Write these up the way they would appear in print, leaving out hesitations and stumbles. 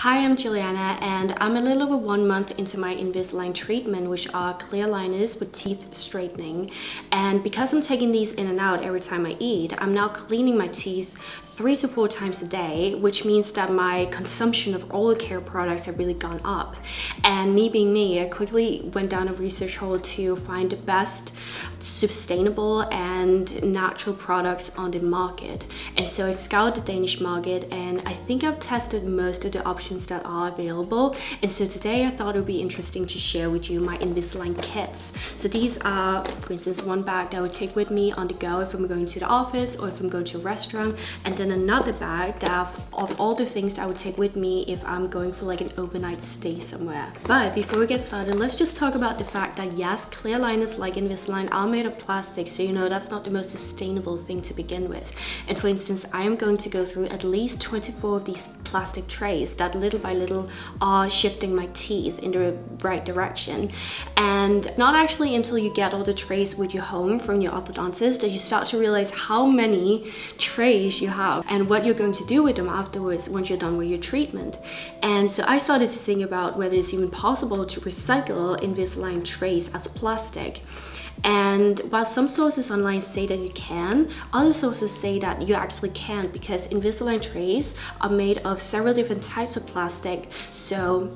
Hi, I'm Juliana and I'm a little over 1 month into my Invisalign treatment, which are clear aligners with teeth straightening. And because I'm taking these in and out every time I eat, I'm now cleaning my teeth 3 to 4 times a day, which means that my consumption of oral care products have really gone up. And me being me, I quickly went down a research hole to find the best sustainable and natural products on the market. And so I scoured the Danish market and I think I've tested most of the options that are available. And so today I thought it would be interesting to share with you my Invisalign kits. So these are, for instance, one bag that I would take with me on the go if I'm going to the office or if I'm going to a restaurant, and then another bag that of all the things that I would take with me if I'm going for like an overnight stay somewhere. But before we get started, let's just talk about the fact that yes, clear aligners like Invisalign are made of plastic, so you know that's not the most sustainable thing to begin with. And for instance, I am going to go through at least 24 of these plastic trays that little by little are shifting my teeth in the right direction. And not actually until you get all the trays with you home from your orthodontist that you start to realize how many trays you have and what you're going to do with them afterwards once you're done with your treatment. And so I started to think about whether it's even possible to recycle Invisalign trays as plastic. And while some sources online say that you can, other sources say that you actually can't, because Invisalign trays are made of several different types of plastic, so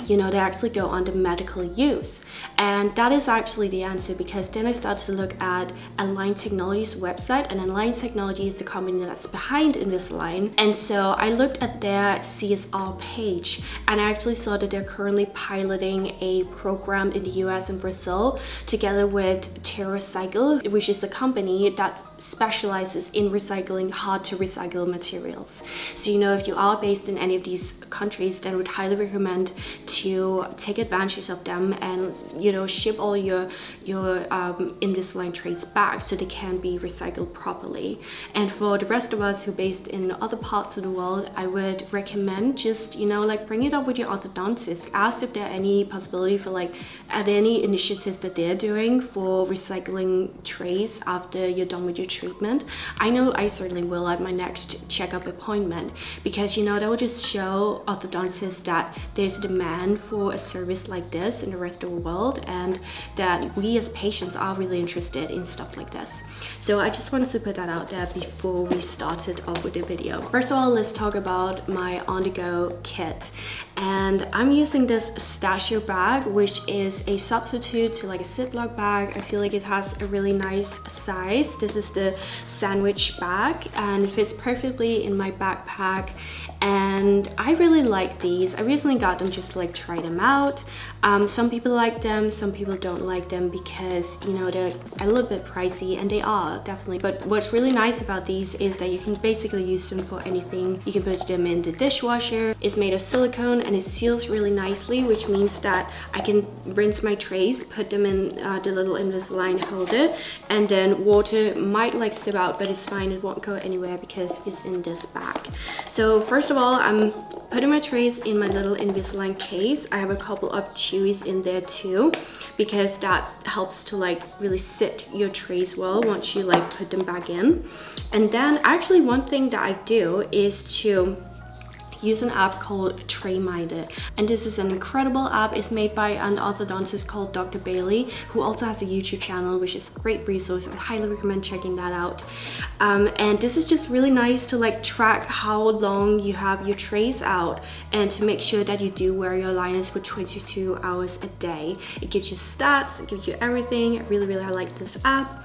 you know, they actually go under medical use. And that is actually the answer, because then I started to look at Align Technology's website, and Align Technology is the company that's behind Invisalign. And so I looked at their CSR page and I actually saw that they're currently piloting a program in the US and Brazil together with TerraCycle, which is a company that specializes in recycling hard to recycle materials. So you know, if you are based in any of these countries, then I would highly recommend to take advantage of them and, you know, ship all your Invisalign trays back so they can be recycled properly. And for the rest of us who are based in other parts of the world, I would recommend just, you know, like bring it up with your orthodontist. Ask if there are any possibility for like, are there any initiatives that they're doing for recycling trays after you're done with your treatment. I know I certainly will at my next checkup appointment, because you know, that will just show orthodontists that there's a demand for a service like this in the rest of the world, and that we as patients are really interested in stuff like this. So I just wanted to put that out there before we started off with the video. First of all, let's talk about my on-the-go kit. And I'm using this Stashio bag, which is a substitute to like a Ziploc bag. I feel like it has a really nice size. This is the sandwich bag and it fits perfectly in my backpack, and I really like these. I recently got them just to like try them out. Some people like them, some people don't like them because, you know, they're a little bit pricey, and they are definitely. But what's really nice about these is that you can basically use them for anything. You can put them in the dishwasher. It's made of silicone and it seals really nicely, which means that I can rinse my trays, put them in the little Invisalign holder, and then water might like sip out, but it's fine, it won't go anywhere because it's in this bag. So first of all, I'm putting my trays in my little Invisalign case. I have a couple of chewies in there too, because that helps to like really sit your trays well once you like put them back in. And then actually one thing that I do is to use an app called TrayMinder, and this is an incredible app. It's made by an orthodontist called Dr. Bailey, who also has a YouTube channel, which is a great resource. I highly recommend checking that out. And this is just really nice to like track how long you have your trays out and to make sure that you do wear your aligners for 22 hours a day. It gives you stats, it gives you everything. I really like this app.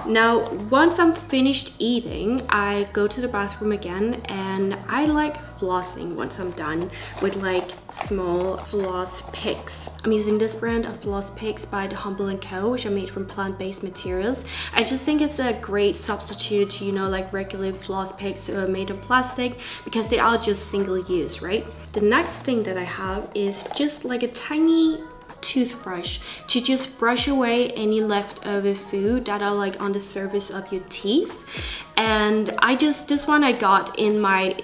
Now, once I'm finished eating, I go to the bathroom again, and I like flossing once I'm done with like small floss picks. I'm using this brand of floss picks by the Humble & Co, which are made from plant-based materials. I just think it's a great substitute to, you know, like regular floss picks that are made of plastic, because they are just single use, right? The next thing that I have is just like a tiny toothbrush to just brush away any leftover food that are like on the surface of your teeth. And this one I got in my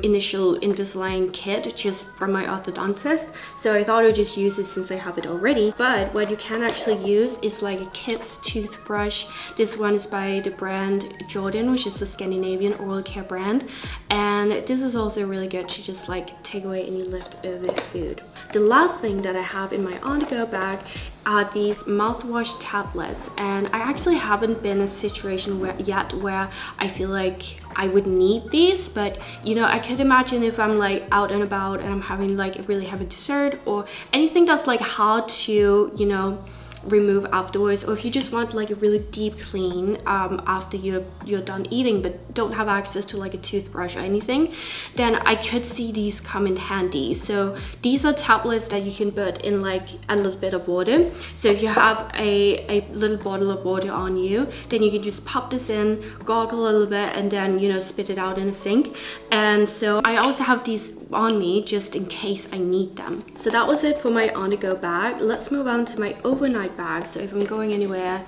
initial Invisalign kit just from my orthodontist, so I thought I'd just use it since I have it already. But what you can actually use is like a kid's toothbrush. This one is by the brand Jordan, which is a Scandinavian oral care brand, and this is also really good to just like take away any leftover food. The last thing that I have in my on-the-go bag are these mouthwash tablets, and I actually haven't been in a situation yet where I feel like I would need these, but you know, I could imagine if I'm like out and about and I'm having like a really heavy dessert or anything that's like hard to, you know, remove afterwards, or if you just want like a really deep clean after you're done eating but don't have access to like a toothbrush or anything, then I could see these come in handy. So these are tablets that you can put in like a little bit of water. So if you have a little bottle of water on you, then you can just pop this in, gargle a little bit, and then, you know, spit it out in a sink. And so I also have these on me just in case I need them. So that was it for my on-the-go bag. Let's move on to my overnight bag. So if I'm going anywhere,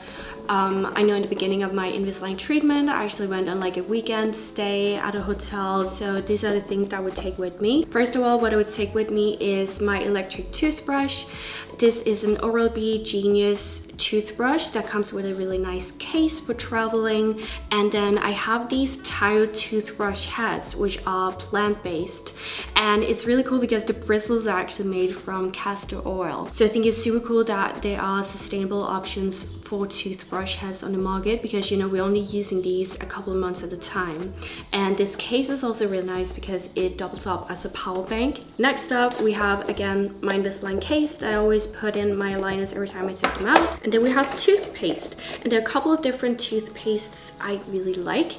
I know in the beginning of my Invisalign treatment, I actually went on like a weekend stay at a hotel. So these are the things that I would take with me. First of all, what I would take with me is my electric toothbrush. This is an Oral-B Genius toothbrush that comes with a really nice case for traveling. And then I have these tire toothbrush heads, which are plant-based, and it's really cool because the bristles are actually made from castor oil. So I think it's super cool that there are sustainable options for toothbrush heads on the market, because, you know, we're only using these a couple of months at a time. And this case is also really nice because it doubles up as a power bank. Next up, we have again my Invisalign case that I always put in my aligners every time I take them out. And then we have toothpaste, and there are a couple of different toothpastes I really like.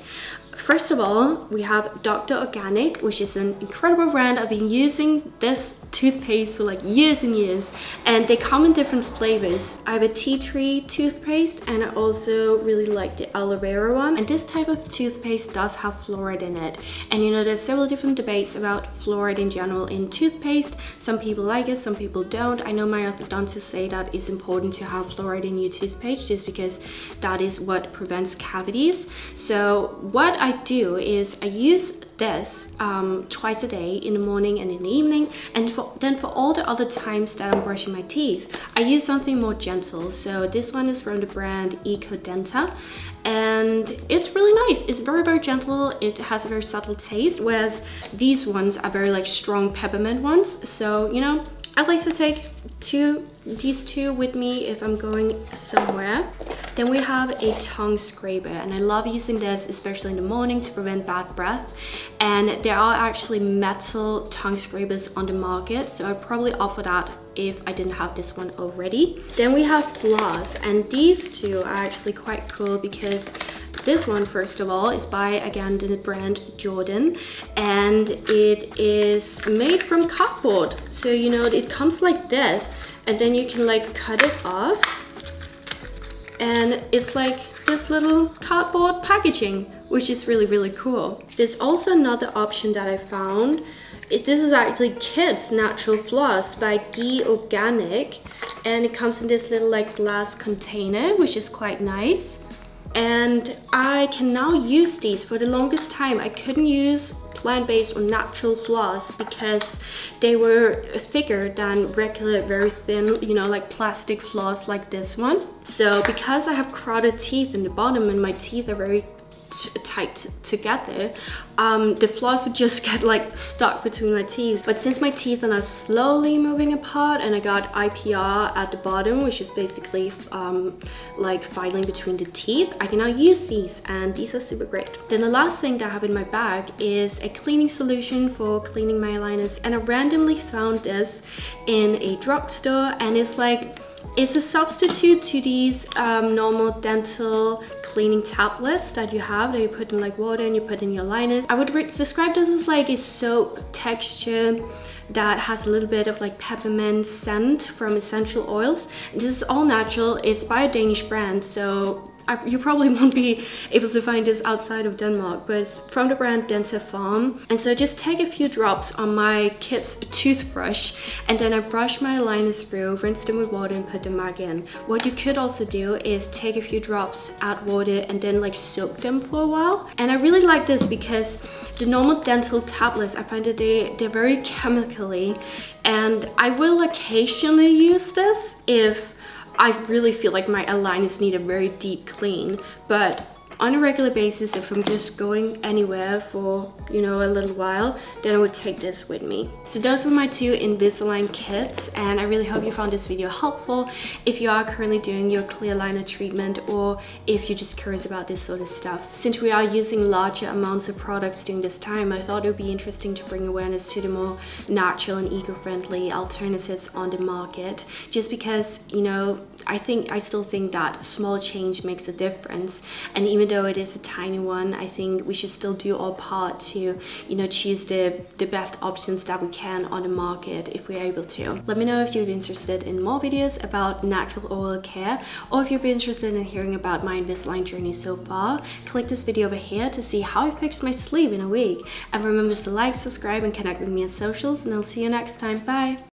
First of all, we have Dr. Organic, which is an incredible brand. I've been using this toothpaste for like years and years, and they come in different flavors. I have a tea tree toothpaste, and I also really like the aloe vera one. And this type of toothpaste does have fluoride in it. And you know, there's several different debates about fluoride in general in toothpaste. Some people like it, some people don't. I know my orthodontists say that it's important to have fluoride in your toothpaste just because that is what prevents cavities. So what I do is I use this twice a day, in the morning and in the evening, and then for all the other times that I'm brushing my teeth, I use something more gentle. So this one is from the brand Ecodenta, and it's really nice. It's very, very gentle. It has a very subtle taste, whereas these ones are very like strong peppermint ones. So, you know, I like to take these two with me if I'm going somewhere. Then we have a tongue scraper, and I love using this especially in the morning to prevent bad breath. And there are actually metal tongue scrapers on the market, so I'd probably offer that if I didn't have this one already. Then we have floss, and these two are actually quite cool because this one, first of all, is by, again, the brand Jordan, and it is made from cardboard. So, you know, it comes like this, and then you can like cut it off, and it's like this little cardboard packaging, which is really, really cool. There's also another option that I found. This is actually Kids Natural Floss by Ghee Organic, and it comes in this little like glass container, which is quite nice. And I can now use these. For the longest time, I couldn't use plant-based or natural floss because they were thicker than regular, very thin, you know, like plastic floss like this one. So because I have crowded teeth in the bottom and my teeth are very tight together, the floss would just get like stuck between my teeth. But since my teeth are now slowly moving apart, and I got IPR at the bottom, which is basically like filing between the teeth, I can now use these, and these are super great. Then the last thing that I have in my bag is a cleaning solution for cleaning my aligners, and I randomly found this in a drugstore, and it's a substitute to these normal dental cleaning tablets that you have, that you put in like water and you put in your liners. I would describe this as like a soap texture that has a little bit of like peppermint scent from essential oils. This is all natural. It's by a Danish brand, so you probably won't be able to find this outside of Denmark, but it's from the brand Dentafarm. And so just take a few drops on my kid's toothbrush, and then I brush my aligners through, rinse them with water and put them back in. What you could also do is take a few drops, add water, and then like soak them for a while. And I really like this because the normal dental tablets, I find that they're very chemically, and I will occasionally use this if I really feel like my aligners need a very deep clean, but on a regular basis, if I'm just going anywhere for, you know, a little while, then I would take this with me. So those were my 2 Invisalign kits, and I really hope you found this video helpful if you are currently doing your clear aligner treatment, or if you're just curious about this sort of stuff. Since we are using larger amounts of products during this time, I thought it would be interesting to bring awareness to the more natural and eco-friendly alternatives on the market, just because, you know, I still think that small change makes a difference, and even though it is a tiny one, I think we should still do our part to, you know, choose the best options that we can on the market if we're able to. Let me know if you're interested in more videos about natural oral care, or if you'd be interested in hearing about my Invisalign journey so far. Click this video over here to see how I fixed my sleeve in a week. And remember to like, subscribe, and connect with me on socials, and I'll see you next time. Bye!